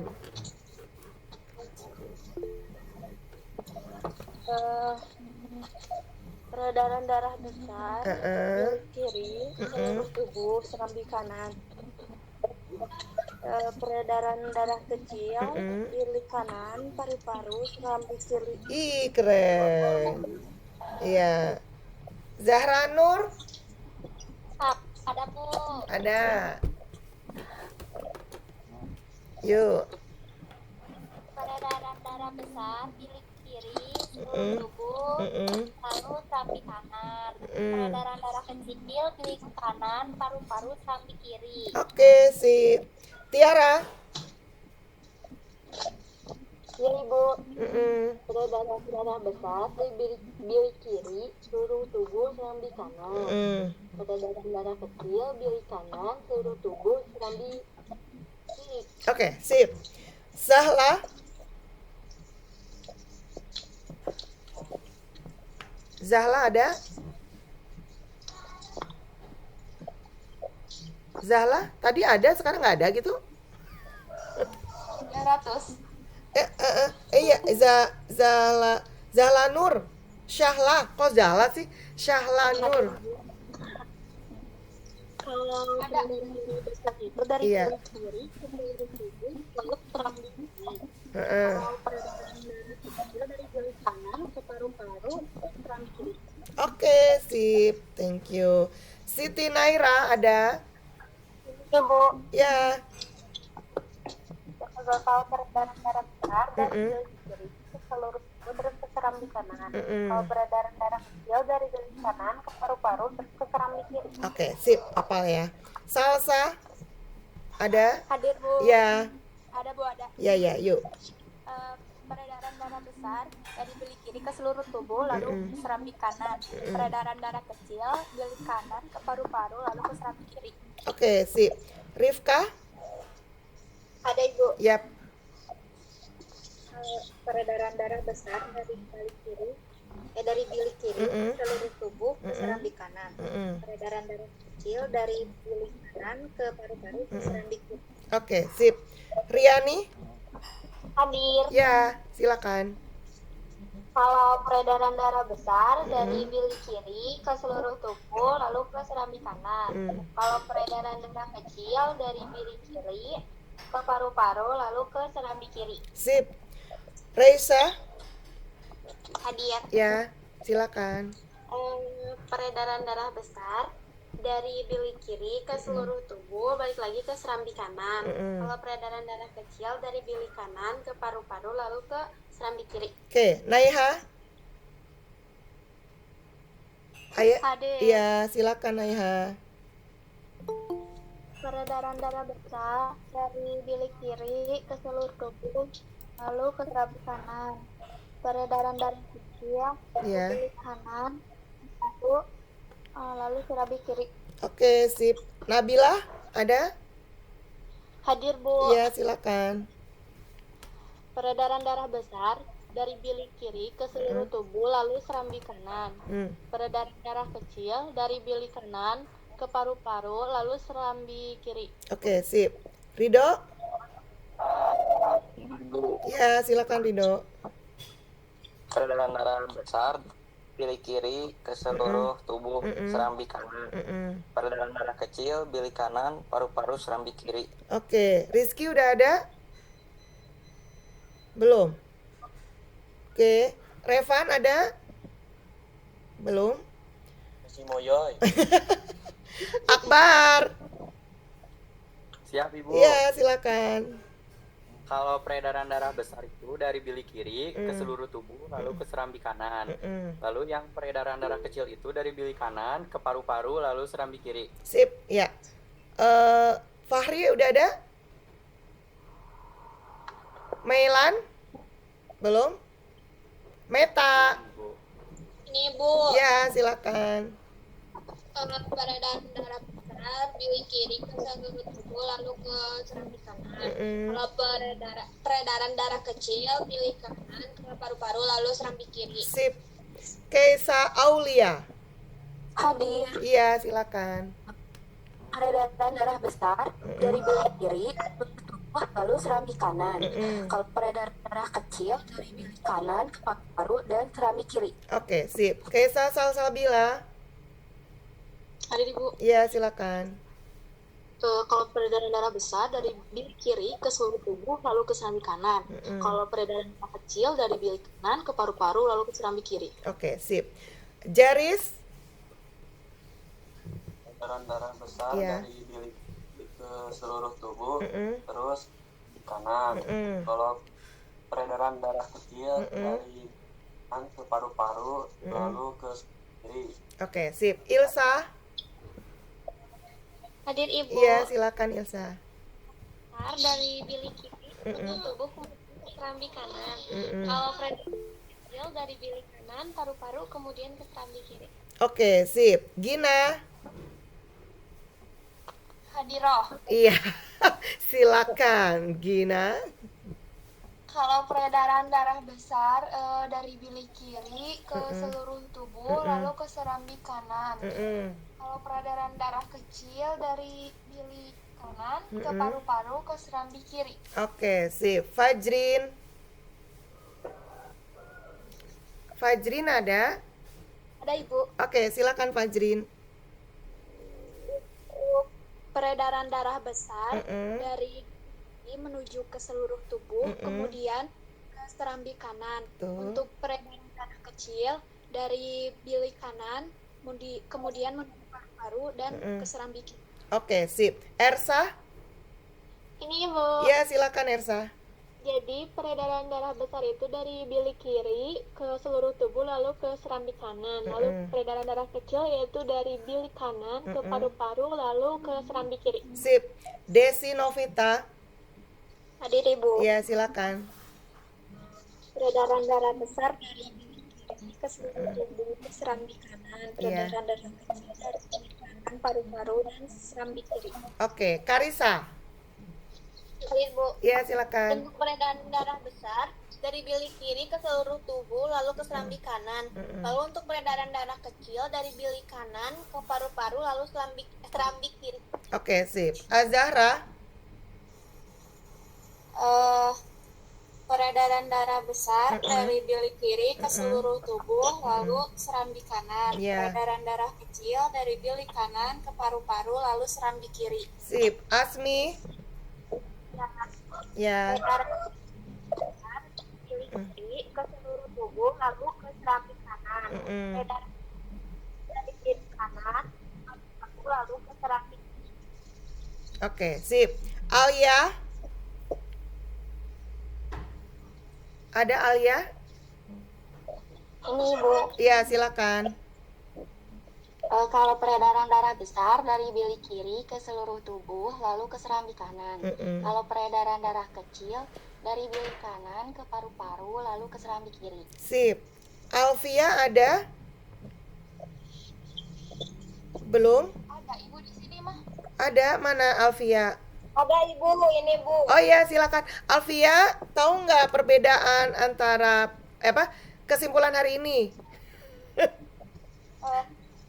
Peredaran darah besar bilik kiri seluruh tubuh serambi kanan. Peredaran darah kecil bilik kanan paru-paru serambi kiri. Ih, keren. Iya. Zahra Nur? Ada Bu. Ada. Yuk. Peredaran darah besar bilik kiri seluruh tubuh, lalu serambi kanan. Peredaran darah kecil bilik kanan paru-paru serambi kiri. Oke, sip. Tiara? Ya Ibu, peredaran darah besar dari bili kiri, seluruh tubuh, serambi kanan. Peredaran darah kecil, bili kanan, seluruh tubuh, serambi kiri. Oke, sip. Zahla? Zahla ada? Zahla? Tadi ada, sekarang nggak ada gitu? 200. Iya, Zahla Nur. Syahla, kok Zahla sih? Syahla Nur. Kalau peredaran darah besar itu dari Iya. bili kiri ke seluruh tubuh, lalu serambi kiri. Heeh. Kalau peredaran darah kecil dari bili kanan ke paru-paru, serambi kiri. Oke, sip. Thank you. Siti Naira ada? Ibu, Ya. total peredaran darah besar dari bilik kiri ke seluruh tubuh berdasarkan serambi kanan. Kalau peredaran darah kecil dari bilik kanan ke paru-paru terus ke serambi kiri. Oke, sip, apal ya. Salsa ada? Hadir Bu. Ya, Ada Bu, ada. ya, yuk. Peredaran darah besar dari bilik kiri ke seluruh tubuh lalu ke serambi kanan. Peredaran darah kecil bilik kanan ke paru-paru lalu ke serambi kiri. Oke, sip. Rifka? Ada Ibu. Yap. Peredaran darah besar dari bilik kiri ke seluruh tubuh ke serambi kanan. Peredaran darah kecil dari bilik kanan ke paru-paru ke serambi kiri. Oke, sip. Riani? Hadir. Ya, silakan. Kalau peredaran darah besar dari bilik kiri ke seluruh tubuh lalu ke serambi kanan. Kalau peredaran darah kecil dari bilik kiri ke paru-paru lalu ke serambi kiri. Sip. Reisa? Hadir. Ya, silakan. Peredaran darah besar dari bilik kiri ke seluruh tubuh balik lagi ke serambi kanan. Kalau peredaran darah kecil dari bilik kanan ke paru-paru lalu ke serambi kiri. Oke, Naiha? Ayo. Hadir. Iya, silakan Naiha. Peredaran darah besar dari bilik kiri ke seluruh tubuh lalu ke serambi kanan. Peredaran darah kecil Iya. ke bilik kanan lalu serambi kiri. Oke, sip. Nabila, ada? Hadir Bu. Iya, silakan. Peredaran darah besar dari bilik kiri ke seluruh tubuh lalu serambi kanan. Peredaran darah kecil dari bilik kanan ke paru-paru lalu serambi kiri. Oke, sip. Rido? Ya, silakan Rido. Peredaran darah besar bilik kiri ke seluruh tubuh serambi kanan. Peredaran darah kecil bilik kanan paru-paru serambi kiri. Oke, Rizky udah ada? Belum. Oke, Revan ada? Belum. Si Moyoy. Akbar. Siap Ibu. Iya, silakan. Kalau peredaran darah besar itu dari bilik kiri ke seluruh tubuh lalu ke serambi kanan. Lalu yang peredaran darah kecil itu dari bilik kanan ke paru-paru lalu serambi kiri. Sip, ya. Fahri udah ada? Mailan? Belum? Meta? Ini Bu, Ya, silakan. peredaran darah besar bilik kiri ke seluruh tubuh lalu ke serambi kanan. Kalau peredaran darah kecil bilik kanan ke paru-paru lalu serambi kiri. Sip. Keisa Aulia. Hadir. Iya, silakan. Peredaran darah besar dari bilik kiri ke tubuh lalu serambi kanan. Kalau peredaran darah kecil dari bilik kanan ke paru dan serambi kiri. Oke, sip. Keisa Salsabila. Hadir Ibu. Iya, silakan. Kalau peredaran darah besar dari bilik kiri ke seluruh tubuh lalu ke serambi kanan. Kalau peredaran darah kecil dari bilik kanan ke paru-paru lalu ke serambi kiri. Oke, sip. Jaris. Peredaran darah besar Iya. dari bilik ke seluruh tubuh terus di kanan. Kalau peredaran darah kecil dari kanan ke paru-paru lalu ke kiri. Oke, sip. Ilsa. Hadir Ibu, Iya, silakan Ilsa. besar dari bilik kiri ke tubuh kemudian ke serambi kanan. Kalau peredaran kecil dari bilik kanan paru-paru kemudian ke serambi kiri. Oke, sip. Gina. Hadiroh. Iya. Silakan, Gina. Kalau peredaran darah besar dari bilik kiri ke seluruh tubuh lalu ke serambi kanan. Kalau peredaran darah kecil dari bilik kanan ke paru-paru ke serambi kiri. Oke, sip. Fajrin. Fajrin ada? Ada Ibu. Oke, silakan Fajrin. Peredaran darah besar dari menuju ke seluruh tubuh, kemudian ke serambi kanan. Tuh. Untuk peredaran darah kecil dari bilik kanan, kemudian menuju paru-paru dan ke serambi kiri. Oke, sip. Ersa? Ini Ibu. Ya, silakan Ersa. Jadi peredaran darah besar itu dari bilik kiri ke seluruh tubuh lalu ke serambi kanan. Lalu peredaran darah kecil yaitu dari bilik kanan ke paru-paru lalu ke serambi kiri. Sip. Desi Novita. Hadir Ibu. Ya, silakan. Peredaran darah besar dari bilik kiri ke seluruh tubuh ke serambi kanan. Peredaran darah kecil dari bilik kanan, paru-paru dan serambi kiri. Oke, Karisa. Hadir Bu. Ya, silakan. Untuk peredaran darah besar dari bilik kiri ke seluruh tubuh lalu ke serambi kanan. Lalu untuk peredaran darah kecil dari bilik kanan ke paru-paru lalu serambi kiri. Oke, sip. Azahra. Peredaran darah besar dari bilik kiri ke seluruh tubuh lalu serambi kanan. Iya. Peredaran darah kecil dari bilik kanan ke paru-paru lalu serambi kiri. Sip. Asmi. Ya. Peredaran besar bilik kiri ke seluruh tubuh lalu ke serambi kanan. Peredaran dari bilik kanan lalu ke serambi kiri. Oke, sip. Alia. Ada Alia? Ini Ibu, Ya, silakan. kalau peredaran darah besar dari bilik kiri ke seluruh tubuh lalu ke serambi kanan. Kalau peredaran darah kecil dari bilik kanan ke paru-paru lalu ke serambi kiri. Sip. Alfia ada? Belum? Ada Ibu di sini mah. Ada, mana Alfia? Ada Ibu, ini Bu. Oh iya, silakan. Alfia, tahu nggak perbedaan antara kesimpulan hari ini?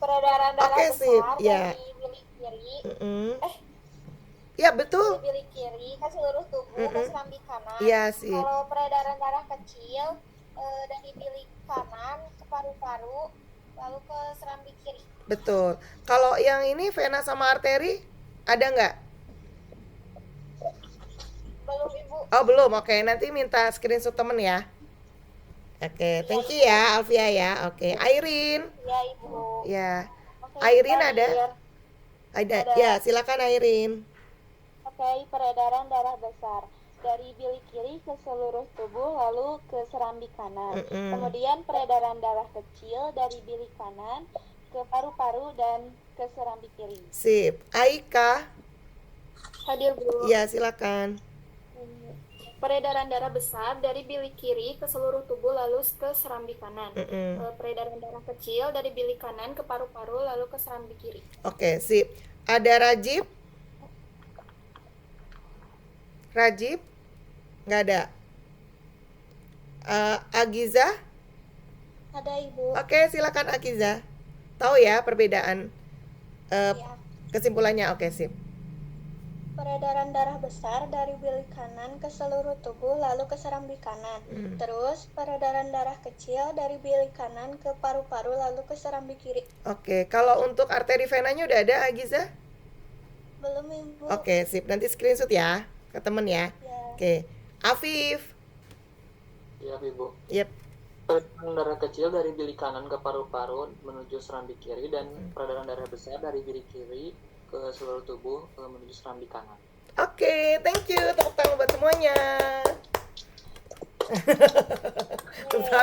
Peredaran darah Oke, besar sip. Ya. dari bilik kiri Ya, betul. bilik kiri ke seluruh tubuh ke serambi kanan. Iya, sip. Kalau peredaran darah kecil dari bilik kanan ke paru-paru lalu ke serambi kiri. Betul. Kalau yang ini vena sama arteri ada nggak? Belum Ibu. Oh, belum. Oke, nanti minta screenshot temen ya. Oke, thank you ya Alfia ya. Oke, Airin. Ya Ibu. Ya. Oke, Airin terakhir. ada? Ya, silakan Airin. Oke, peredaran darah besar dari bilik kiri ke seluruh tubuh lalu ke serambi kanan. Kemudian peredaran darah kecil dari bilik kanan ke paru-paru dan ke serambi kiri. Sip. Aika. Hadir Bu. Ya, silakan. Peredaran darah besar dari bilik kiri ke seluruh tubuh lalu ke serambi kanan. Peredaran darah kecil dari bilik kanan ke paru-paru lalu ke serambi kiri. Oke, sip. Ada Rajib? Rajib? Nggak ada. Agiza? Ada Ibu. Oke, silakan Agiza. Tahu ya perbedaan kesimpulannya? Oke, sip. Peredaran darah besar dari bilik kanan ke seluruh tubuh lalu ke serambi kanan. Terus peredaran darah kecil dari bilik kanan ke paru-paru lalu ke serambi kiri. Oke, kalau untuk arteri venanya udah ada Agiza? Belum Ibu. Oke, sip. Nanti screenshot ya ke temen ya. Oke. Afif. Iya, Ibu. Yep. Peredaran darah kecil dari bilik kanan ke paru-paru menuju serambi kiri dan peredaran darah besar dari bilik kiri ke seluruh tubuh menuju serambi kanan. Oke, thank you. Tepuk tangan buat semuanya.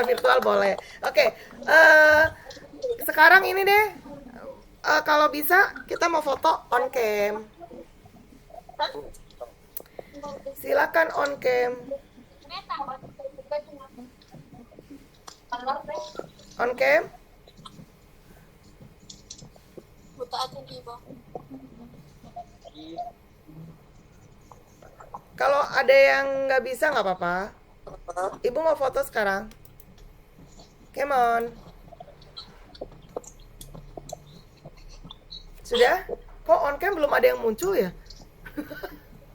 Virtual boleh. Oke, sekarang ini deh, kalau bisa kita mau foto on cam. Silakan on cam. On cam. Buta aja nih Ibu. Kalau ada yang nggak bisa nggak apa-apa. Ibu mau foto sekarang. Come on. Sudah? Kok on cam belum ada yang muncul ya?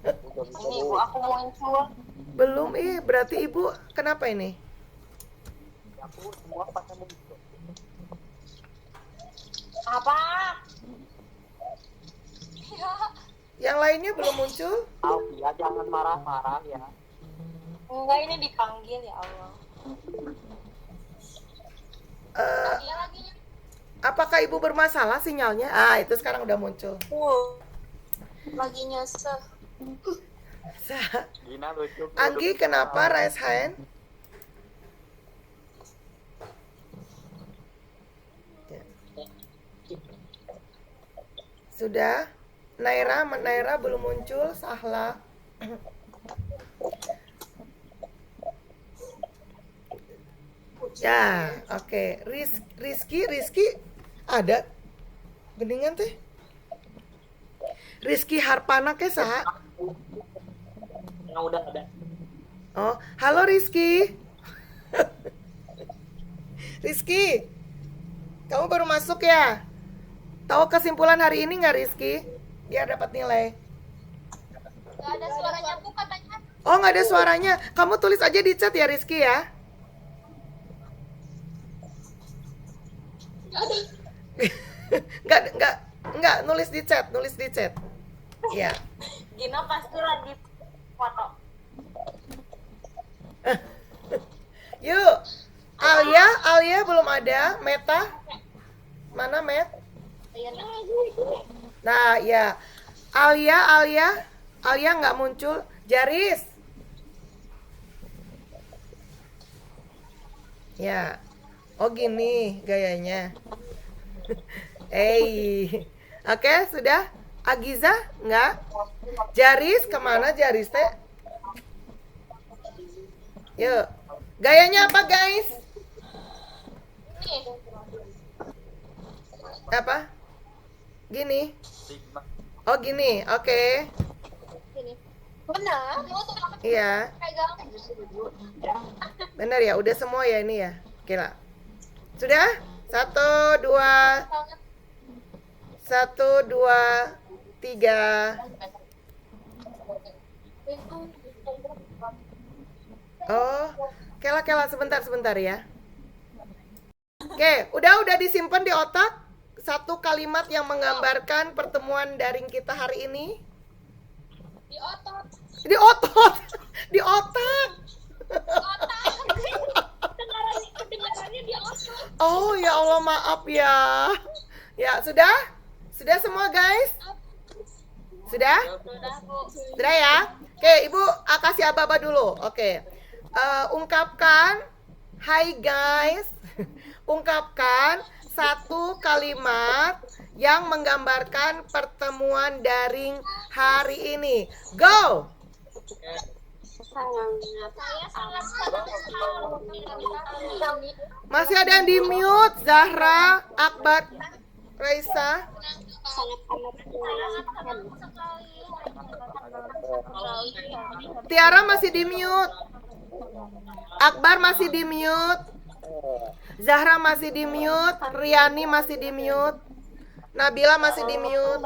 Ini Ibu aku muncul. Belum, berarti Ibu kenapa ini? Aku semua pakai begitu. Apa? Yang lainnya belum muncul? Alfia, jangan marah-marah ya. Enggak, ini dipanggil ya Allah. Apakah Ibu bermasalah sinyalnya? Itu sekarang udah muncul. Lagi nyesel. Gina lucu. Anggi kenapa raise hand? Ya. Sudah? Naira belum muncul, Sahla. Ya, oke. Rizky ada geningan teh. Rizky Harpana ke saha? Yang udah ada. Oh, halo Rizky. Rizky, kamu baru masuk ya? Tahu kesimpulan hari ini nggak Rizky? Biar dapat nilai. Gak ada suaranya Bu katanya. Oh, nggak ada suaranya. Kamu tulis aja di chat ya Rizky ya. Nggak nulis di chat. Ya. Gina pasti lagi foto. Yuk. Alia belum ada. Meta. Mana Met? Nah, ya. Alia nggak muncul. Jaris. Ya. Oh gini gayanya. Oke, sudah. Agiza nggak? Jaris kemana Jaris teh? Yuk. Gayanya apa guys? Apa? Gini. Oh gini, oke. Benar. Iya. Pegang. Benar ya, udah semua ya ini ya. Oke lah. Sudah? 1, 2, 3. Oh, kela sebentar ya. Oke, udah disimpan di otak satu kalimat yang menggambarkan pertemuan daring kita hari ini. Di otot. Di otot. Di otak. Kedengarannya di otot. Oh ya Allah, maaf ya. Ya, sudah? Sudah semua guys? Sudah? Sudah ya? Oke, Ibu kasih aba-aba dulu. Oke. Ungkapkan hai guys. Ungkapkan satu kalimat yang menggambarkan pertemuan daring hari ini. Go! Masih ada yang di mute, Zahra, Akbar, Raisa. Tiara masih di mute. Akbar masih di mute. Zahra masih di mute. Riani masih di mute. Nabila masih di mute.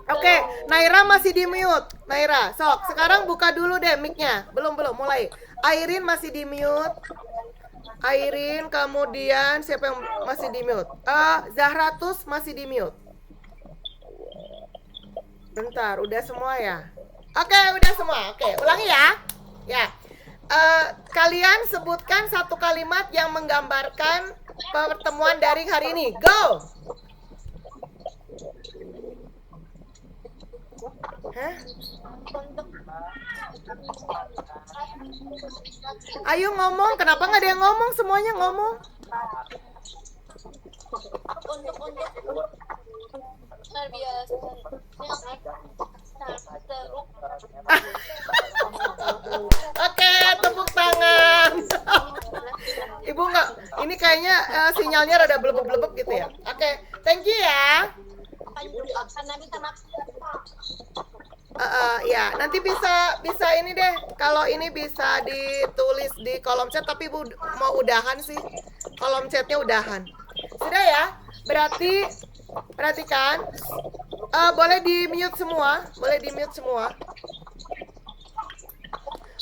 Oke, Naira masih di mute. Naira, sok sekarang buka dulu deh mic-nya. Belum mulai. Airin masih di mute. Airin, kemudian siapa yang masih di mute? Zahratus masih di mute. Bentar, udah semua ya? Oke, udah semua. Oke, ulangi ya. Ya. Kalian sebutkan satu kalimat yang menggambarkan pertemuan daring hari ini. Go. Hah? Ayo ngomong, kenapa nggak ada yang ngomong? Semuanya ngomong. Oke, tepuk tangan. Ibu nggak, ini kayaknya sinyalnya rada blebeb-blebeb gitu ya. Oke, thank you ya. Ya, nanti bisa ini deh. Kalau ini bisa ditulis di kolom chat, tapi Ibu mau udahan sih. Kolom chatnya udahan. Sudah ya? Berarti perhatikan. Boleh di-mute semua.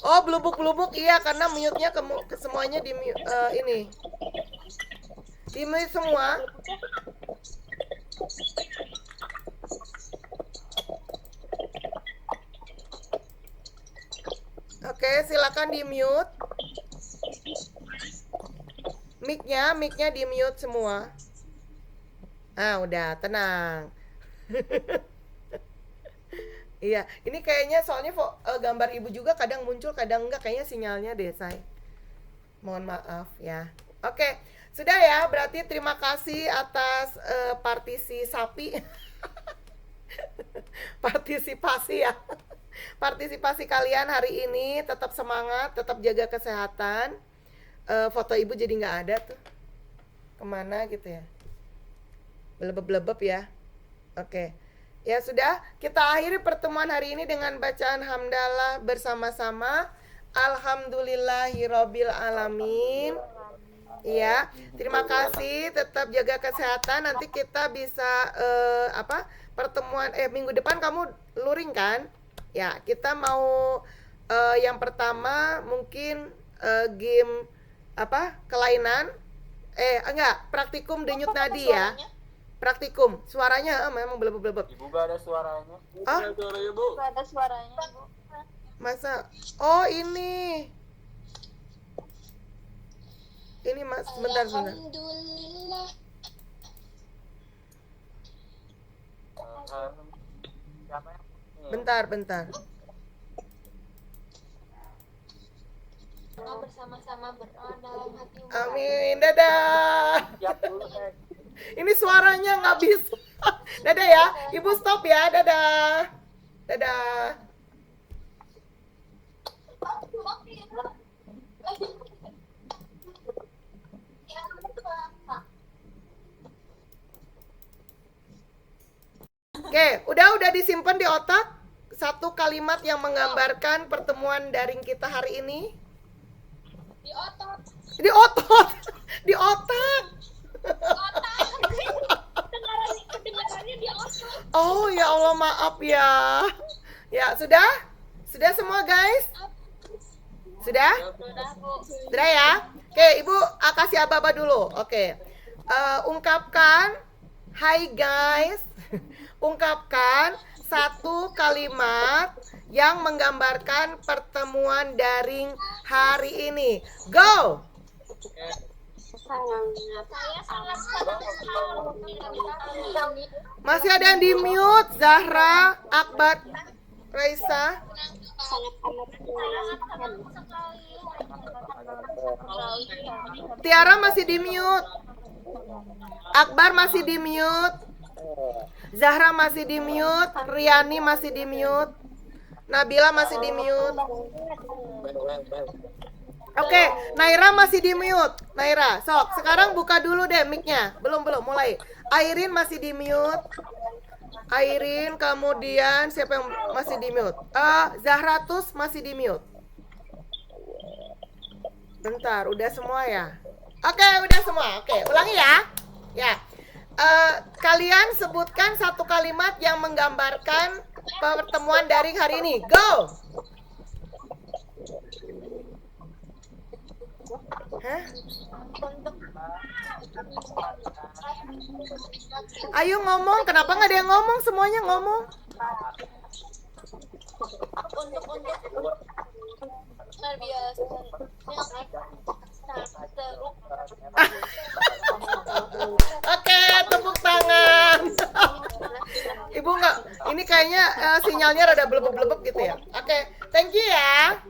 Oh, blubuk-blubuk iya, karena mute-nya ke semuanya di ini. Di-mute semua. Oke, silakan di-mute. Mic-nya di-mute semua. Udah, tenang. Iya, ini kayaknya soalnya gambar ibu juga kadang muncul, kadang enggak, kayaknya sinyalnya deh, say. Mohon maaf ya. Oke, sudah ya, berarti terima kasih atas partisi sapi. Partisipasi ya. Partisipasi kalian hari ini, tetap semangat, tetap jaga kesehatan. Foto ibu jadi nggak ada tuh. Kemana gitu ya. Belebeb-belebeb ya. Oke. Ya sudah, kita akhiri pertemuan hari ini dengan bacaan hamdalah bersama-sama. Alhamdulillahirabbil alamin. Ya, terima kasih. Tetap jaga kesehatan. Nanti kita bisa pertemuan minggu depan kamu luring kan? Ya, kita mau yang pertama mungkin game kelainan. Enggak, praktikum denyut nadi ya. Praktikum, suaranya memang belebeb-belebeb. Ibu gak ada suaranya. Ah? Suaranya, Bu. Gak ada suaranya, Bu. Masa? Oh, ini. Ini Mas, sebentar. Alhamdulillah. Bentar. Bersama-sama berdoa dalam hati. Amin, dadah. Ini suaranya nggak bisa. Dadah ya, Ibu stop ya, dadah. Dadah. Oke, udah disimpan di otak satu kalimat yang menggambarkan pertemuan daring kita hari ini. Di otot. Di otot, di otak. Kedengarannya di otot. Oh ya Allah, maaf ya. Ya sudah semua guys. Sudah ya. Oke, Ibu kasih aba-aba dulu. Oke, ungkapkan hai guys. Ungkapkan satu kalimat yang menggambarkan pertemuan daring hari ini. Go! Masih ada yang di mute, Zahra, Akbar, Raisa. Tiara masih di mute. Akbar masih di mute. Zahra masih di mute, Riani masih di mute. Nabila masih di mute. Oke, Naira masih di mute. Naira, sok sekarang buka dulu deh mic-nya. Belum mulai. Airin masih di mute. Airin, kemudian siapa yang masih di mute? Zahratus masih di mute. Bentar, udah semua ya? Oke, udah semua. Oke, ulangi ya. Ya. Kalian sebutkan satu kalimat yang menggambarkan pertemuan daring hari ini. Go! Hah? Ayo ngomong, kenapa nggak ada yang ngomong? Semuanya ngomong. Oke, tepuk tangan. Ibu nggak, ini kayaknya sinyalnya rada blebeb-blebeb gitu ya. Oke, thank you ya.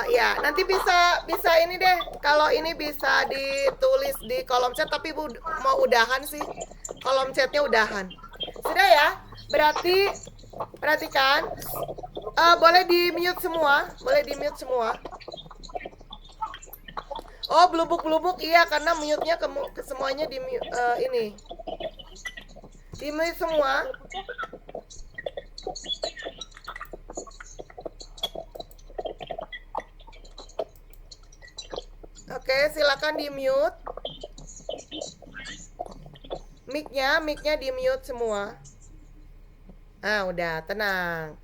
Ya, nanti bisa ini deh. Kalau ini bisa ditulis di kolom chat, tapi Ibu mau udahan sih. Kolom chatnya udahan. Sudah ya? Berarti perhatikan. Boleh di-mute semua. Oh, blubuk-blubuk iya, karena mute-nya ke semuanya di ini. Di-mute semua. Oke, silakan di-mute. Mic-nya di-mute semua. Udah, tenang.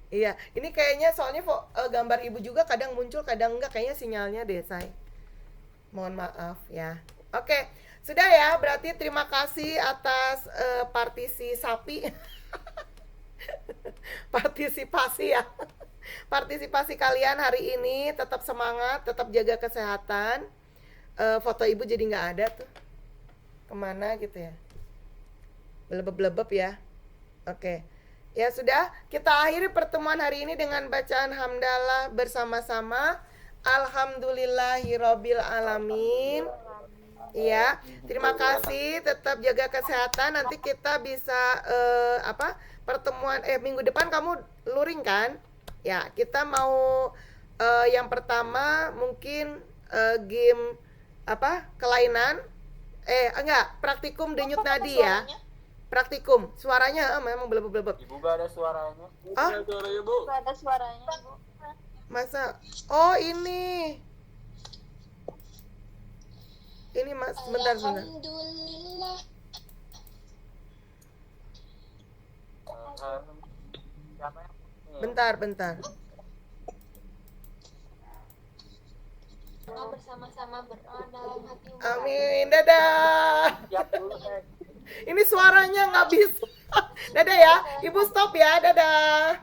Iya, ini kayaknya soalnya gambar ibu juga kadang muncul, kadang enggak, kayaknya sinyalnya deh, say. Mohon maaf ya. Oke, sudah ya, berarti terima kasih atas partisi sapi. Partisipasi ya. Partisipasi kalian hari ini, tetap semangat, tetap jaga kesehatan. Foto ibu jadi nggak ada tuh. kemana gitu ya. Belebeb-belebeb ya. Oke. Ya sudah, kita akhiri pertemuan hari ini dengan bacaan hamdalah bersama-sama. Alhamdulillahirabbil alamin. Iya, terima kasih. Tetap jaga kesehatan. Nanti kita bisa pertemuan minggu depan kamu luring kan? Ya, kita mau yang pertama mungkin game kelainan. Enggak, praktikum denyut nadi ya. Praktikum, suaranya memang belebeb-belebeb. Ibu gak ada suaranya. Ah? Suaranya, Bu. Gak ada suaranya, Bu. Masa? Oh, ini. Ini Mas, sebentar. Alhamdulillah. Bentar. Bersama-sama berdoa dalam hati. Amin. Dadah. Ini suaranya nggak bisa. Dadah ya. Ibu stop ya. Dadah.